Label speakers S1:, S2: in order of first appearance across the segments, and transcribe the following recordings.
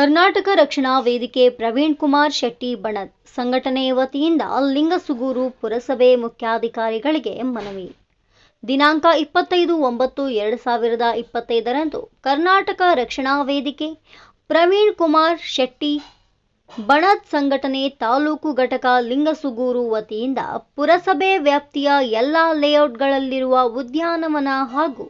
S1: ಕರ್ನಾಟಕ ರಕ್ಷಣಾ ವೇದಿಕೆ ಪ್ರವೀಣ್ ಕುಮಾರ್ ಶೆಟ್ಟಿ ಬಣದ್ ಸಂಘಟನೆ ವತಿಯಿಂದ ಲಿಂಗಸುಗೂರು ಪುರಸಭೆ ಮುಖ್ಯಾಧಿಕಾರಿಗಳಿಗೆ ಮನವಿ. ದಿನಾಂಕ 25/9/2025ರಂದು ಕರ್ನಾಟಕ ರಕ್ಷಣಾ ವೇದಿಕೆ ಪ್ರವೀಣ್ ಕುಮಾರ್ ಶೆಟ್ಟಿ ಬಣದ್ ಸಂಘಟನೆ ತಾಲೂಕು ಘಟಕ ಲಿಂಗಸುಗೂರು ವತಿಯಿಂದ ಪುರಸಭೆ ವ್ಯಾಪ್ತಿಯ ಎಲ್ಲ ಲೇಔಟ್ಗಳಲ್ಲಿರುವ ಉದ್ಯಾನವನ ಹಾಗೂ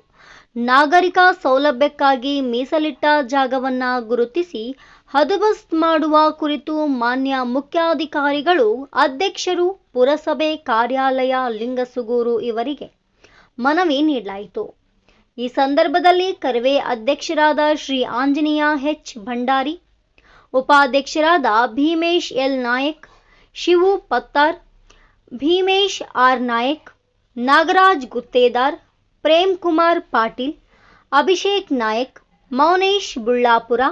S1: ನಾಗರಿಕ ಸೌಲಭ್ಯಕ್ಕಾಗಿ ಮೀಸಲಿಟ್ಟ ಜಾಗವನ್ನು ಗುರುತಿಸಿ ಹದಬಸ್ತ್ ಮಾಡುವ ಕುರಿತು ಮಾನ್ಯ ಮುಖ್ಯಾಧಿಕಾರಿಗಳು, ಅಧ್ಯಕ್ಷರು, ಪುರಸಭೆ ಕಾರ್ಯಾಲಯ ಲಿಂಗಸುಗೂರು ಇವರಿಗೆ ಮನವಿ ನೀಡಲಾಯಿತು. ಈ ಸಂದರ್ಭದಲ್ಲಿ ಕರವೇ ಅಧ್ಯಕ್ಷರಾದ ಶ್ರೀ ಆಂಜನೇಯ ಎಚ್ ಭಂಡಾರಿ, ಉಪಾಧ್ಯಕ್ಷರಾದ ಭೀಮೇಶ್ ಎಲ್ ನಾಯಕ್, ಶಿವು ಪತ್ತಾರ್, ಭೀಮೇಶ್ ಆರ್ ನಾಯಕ್, ನಾಗರಾಜ್ ಗುತ್ತೇದಾರ್, ಪ್ರೇಮ್ ಕುಮಾರ್ ಪಾಟೀಲ್, ಅಭಿಷೇಕ್ ನಾಯಕ್, ಮೌನೇಶ್ ಬುಳ್ಳಾಪುರ,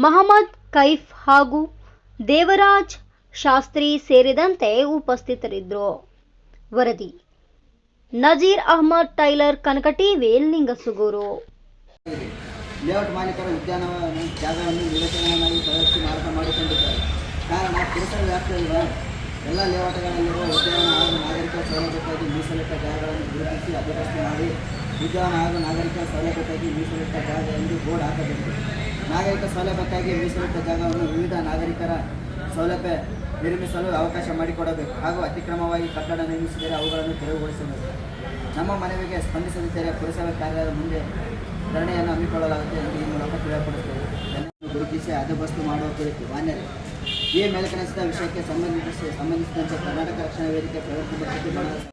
S1: ಮಹಮ್ಮದ್ ಕೈಫ್ ಹಾಗೂ ದೇವರಾಜ್ ಶಾಸ್ತ್ರಿ ಸೇರಿದಂತೆ ಉಪಸ್ಥಿತರಿದ್ದರು. ವರದಿ Nazeer Ahmed tailor, Kanaka TV, Lingasugur.
S2: Layout ಮಾಲೀಕರು ಉದ್ಯಾನವನ ಜಾಗವನ್ನು ನಿವೇಶನವಾಗಿ ಪ್ರದರ್ಶಿ ಮಾರಾಟ ಮಾಡಿಕೊಂಡಿದ್ದಾರೆ. ಕಾರಣ ಪುರಸಭೆ ವ್ಯಾಪ್ತಿಯಲ್ಲಿರುವ ಎಲ್ಲ ಲೇಔಟ್ಗಳಲ್ಲಿರುವ ಉದ್ಯಾನವನ ಹಾಗೂ ನಾಗರಿಕ ಸೌಲಭ್ಯಕ್ಕಾಗಿ ಮೀಸಲಿಟ್ಟ ಜಾಗಗಳನ್ನು ಗುರುತಿಸಿ ಹದಬಸ್ತ್ ಮಾಡಿ ಉದ್ಯಾನವನ ಹಾಗೂ ನಾಗರಿಕ ಸೌಲಭ್ಯಕ್ಕಾಗಿ ಮೀಸಲಿಟ್ಟ ಜಾಗ ಎಂದು ಬೋರ್ಡ್ ಹಾಕಬೇಕು. ನಾಗರಿಕ ಸೌಲಭ್ಯಕ್ಕಾಗಿ ಮೀಸಲಿಟ್ಟ ಜಾಗವನ್ನು ವಿವಿಧ ನಾಗರಿಕರ ಸೌಲಭ್ಯ ನಿರ್ಮಿಸಲು ಅವಕಾಶ ಮಾಡಿಕೊಡಬೇಕು ಹಾಗೂ ಅತಿಕ್ರಮವಾಗಿ ಕಟ್ಟಡ ನಿರ್ಮಿಸಿದರೆ ಅವುಗಳನ್ನು ತೆರವುಗೊಳಿಸಬೇಕು. ನಮ್ಮ ಮನವಿಗೆ ಸ್ಪಂದಿಸದಿದ್ದರೆ ಪುರಸಭೆ ಕಾರ್ಯಾಲಯದ ಮುಂದೆ ಧರಣಿಯನ್ನು ಹಮ್ಮಿಕೊಳ್ಳಲಾಗುತ್ತೆ ಎಂದು ಈ ಮೂಲಕ ತಿಳಿಯಪಡಿಸುತ್ತೇವೆ. ಜನರನ್ನು ಗುರುತಿಸಿ ಹದಬಸ್ತು ಮಾಡುವ ಕುರಿತು ಮಾನ್ಯರೇ, ಈ ಮೇಲ್ಕಣಿಸಿದ ವಿಷಯಕ್ಕೆ ಸಂಬಂಧಿಸಿದಂತೆ ಕರ್ನಾಟಕ ರಕ್ಷಣಾ ವೇದಿಕೆ ಪ್ರವೃತ್ತಿ